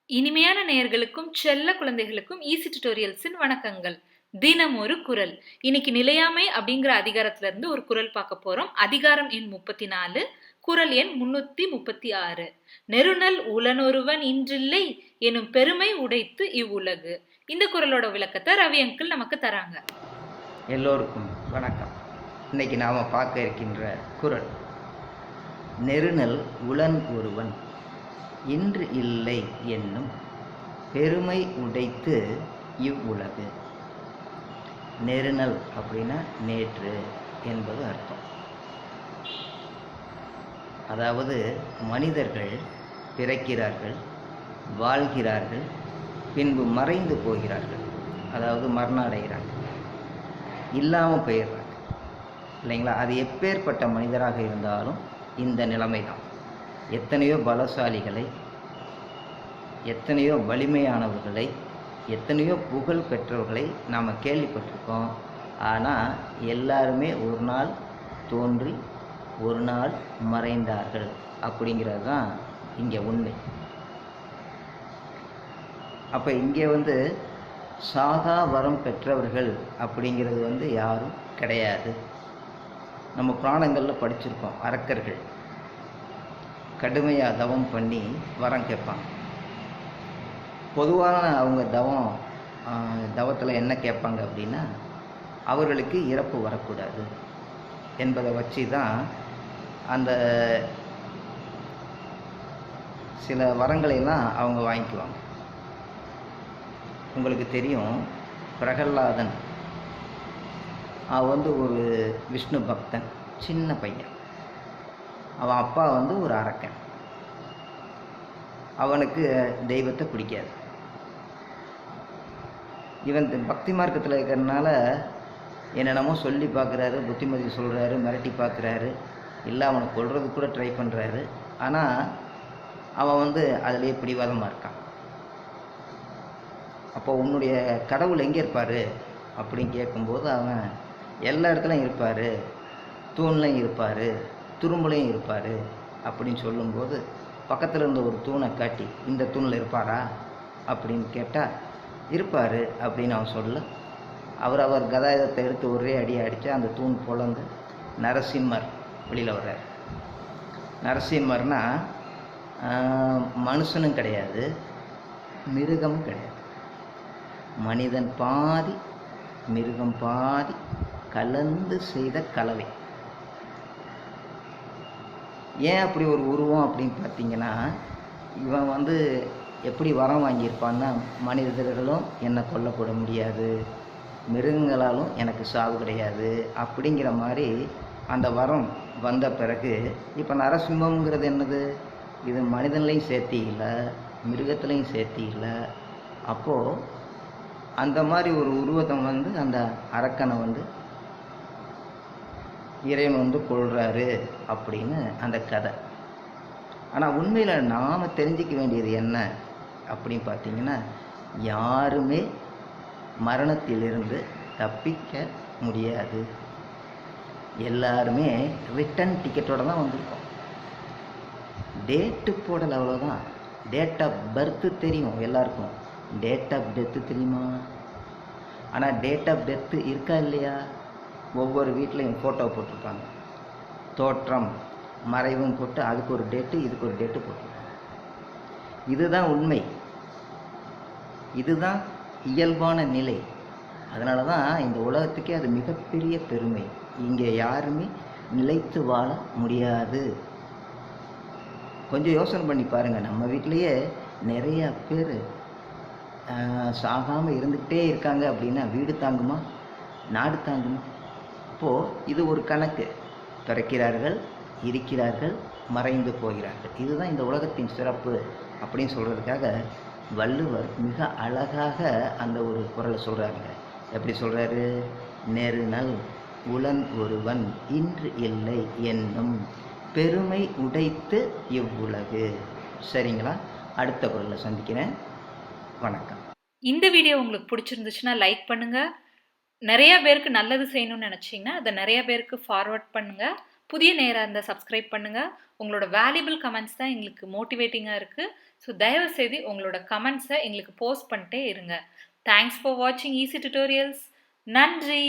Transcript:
இனிமையான நேயர்களுக்கும் செல்ல குழந்தைகளுக்கும் ஈஸி டியூட்டோரியல்ஸின் வணக்கங்கள். தினம் ஒரு குறள். இன்னைக்கு நிலையாமை அப்படிங்கிற அதிகாரத்துல இருந்து ஒரு குறள் பார்க்க போறோம். அதிகாரம் எண் 34, குறள் எண் 336. நெருநல் உளனொருவன் இன்றில்லை எனும் பெருமை உடைத்து இவ்வுலகு. இந்த குறளோட விளக்கத்தை ரவி அங்கிள் நமக்கு தராங்க. எல்லோருக்கும் வணக்கம். இன்னைக்கு நாம பார்க்க இருக்கின்ற குறள், நெருநல் உளன் ஒருவன் இன்று இல்லை என்னும் பெருமை உடைத்து இவ்வுலகு. நெருநல் அப்படின்னா நேற்று என்பது அர்த்தம். அதாவது மனிதர்கள் பிறக்கிறார்கள், வாழ்கிறார்கள், பின்பு மறைந்து போகிறார்கள். அதாவது மரணம் அடைகிறாங்க, இல்லாமல் போயிடுறாங்க இல்லைங்களா? அது எப்பேற்பட்ட மனிதராக இருந்தாலும் இந்த நிலைமை தான். எத்தனையோ பலசாலிகளை, எத்தனையோ வலிமையானவர்களை, எத்தனையோ புகழ் பெற்றவர்களை நாம் கேள்விப்பட்டிருக்கோம். ஆனால் எல்லாருமே ஒரு நாள் தோன்றி ஒரு நாள் மறைந்தார்கள் அப்படிங்கிறது தான் இங்கே உண்மை. அப்போ இங்கே சாகா வரம் பெற்றவர்கள் அப்படிங்கிறது யாரும் கிடையாது. நம்ம புராணங்களில் படிச்சிருக்கோம், அரக்கர்கள் கடுமையாக தவம் பண்ணி வரம் கேட்பாங்க. பொதுவான அவங்க தவத்தில் என்ன கேட்பாங்க அப்படின்னா, அவர்களுக்கு இறப்பு வரக்கூடாது என்பதை வச்சு தான் அந்த சில வரங்களையெல்லாம் அவங்க வாங்கிக்குவாங்க. உங்களுக்கு தெரியும், பிரகல்லாதன் அவன் ஒரு விஷ்ணு பக்தன், சின்ன பையன். அவன் அப்பா ஒரு அரக்கன். அவனுக்கு தெய்வத்தை பிடிக்காது. இவன் பக்தி மார்க்கத்தில் இருக்கிறதுனால என்னென்னமோ சொல்லி பார்க்குறாரு, புத்திமதி சொல்கிறாரு, மிரட்டி பார்க்குறாரு, இல்லை அவனை கொல்றது கூட ட்ரை பண்ணுறாரு. ஆனால் அவன் அதிலேயே பிடிவாதமாக இருக்கான். அப்போ உன்னுடைய கடவுள் எங்கே இருப்பார் அப்படின்னு கேட்கும்போது, அவன் எல்லா இடத்துலையும் இருப்பார், தூண்லையும் இருப்பார், துரும்புலையும் இருப்பார் அப்படின்னு சொல்லும்போது, பக்கத்தில் இருந்த ஒரு தூணை காட்டி, இந்த தூணில் இருப்பாரா அப்படின்னு கேட்டால், இருப்பார் அப்படின்னு அவன் சொல்ல, அவர் கதாயுதத்தை எடுத்து ஒரே அடி அடித்து அந்த தூண் பொழந்து நரசிம்மர் வெளியில் வர்றார். நரசிம்மர்னா மனுஷனும் கிடையாது, மிருகமும் கிடையாது. மனிதன் பாதி மிருகம் பாதி கலந்து செய்த கலவை. ஏன் அப்படி ஒரு உருவம் அப்படின்னு பார்த்தீங்கன்னா, இவன் எப்படி வரம் வாங்கியிருப்பான்னா, மனிதர்களும் என்னை கொல்லப்பட முடியாது, மிருகங்களாலும் எனக்கு சாவு கிடையாது அப்படிங்கிற மாதிரி அந்த வரம் வந்த பிறகு, இப்போ நரசிம்மங்கிறது என்னது? இது மனிதன்லையும் சேர்த்தி இல்லை, மிருகத்துலையும் சேர்த்தி இல்லை. அப்போது அந்த மாதிரி ஒரு உருவத்தை அந்த அரக்கனை இறைவன் கொள்றாரு அப்படின்னு அந்த கதை. ஆனால் உண்மையில் நாம் தெரிஞ்சிக்க வேண்டியது என்ன அப்படின்னு பார்த்தீங்கன்னா, யாருமே மரணத்திலிருந்து தப்பிக்க முடியாது. எல்லாருமே ரிட்டன் டிக்கெட்டோடு தான் வந்திருக்கோம். டேட்டு போடலை, அவ்வளோதான். டேட் ஆஃப் பர்த்து தெரியும் எல்லாருக்கும், டேட் ஆஃப் டெத்து தெரியுமா? ஆனால் டேட் ஆஃப் டெத்து இருக்கா இல்லையா? ஒவ்வொரு வீட்லையும் ஃபோட்டோ போட்டிருப்பாங்க, தோற்றம் மறைவும் போட்டு அதுக்கு ஒரு டேட்டு இதுக்கு ஒரு டேட்டு போட்டிருப்பாங்க. இதுதான் உண்மை, இதுதான் இயல்பான நிலை. அதனால தான் இந்த உலகத்துக்கே அது மிகப்பெரிய பெருமை. இங்கே யாருமே நிலைத்து வாழ முடியாது. கொஞ்சம் யோசனை பண்ணி பாருங்கள், நம்ம வீட்டிலையே நிறையா பேர் சாகாமல் இருந்துக்கிட்டே இருக்காங்க அப்படின்னா, வீடு தாங்குமா, நாடு தாங்குமா? அப்போது இது ஒரு கணக்கு. பிறக்கிறார்கள், இருக்கிறார்கள், மறைந்து போகிறார்கள். இதுதான் இந்த உலகத்தின் சிறப்பு அப்படின்னு சொல்கிறதுக்காக வள்ளுவர் மிக அழகாக அந்த ஒரு குறளை சொல்கிறாங்க. எப்படி சொல்கிறாரு? நெருநல் உளன் ஒருவன் இன்று இல்லை என்னும் பெருமை உடைத்து இவ்வுலகு. சரிங்களா? அடுத்த குறளை சந்திக்கிறேன். வணக்கம். இந்த வீடியோ உங்களுக்கு பிடிச்சிருந்துச்சுன்னா லைக் பண்ணுங்க. நிறைய பேருக்கு நல்லது செய்யணும்னு நினைச்சீங்கன்னா அதை நிறைய பேருக்கு ஃபார்வர்ட் பண்ணுங்க. புதிய நேராக இருந்தால் சப்ஸ்கிரைப் பண்ணுங்கள். உங்களோட வேல்யூபிள் கமெண்ட்ஸ் தான் எங்களுக்கு மோட்டிவேட்டிங்காக இருக்குது. ஸோ தயவுசெய்து உங்களோட கமெண்ட்ஸை எங்களுக்கு போஸ்ட் பண்ணிட்டே இருங்க. தேங்க்ஸ் ஃபார் வாட்சிங் ஈஸி டியூட்டோரியல்ஸ். நன்றி.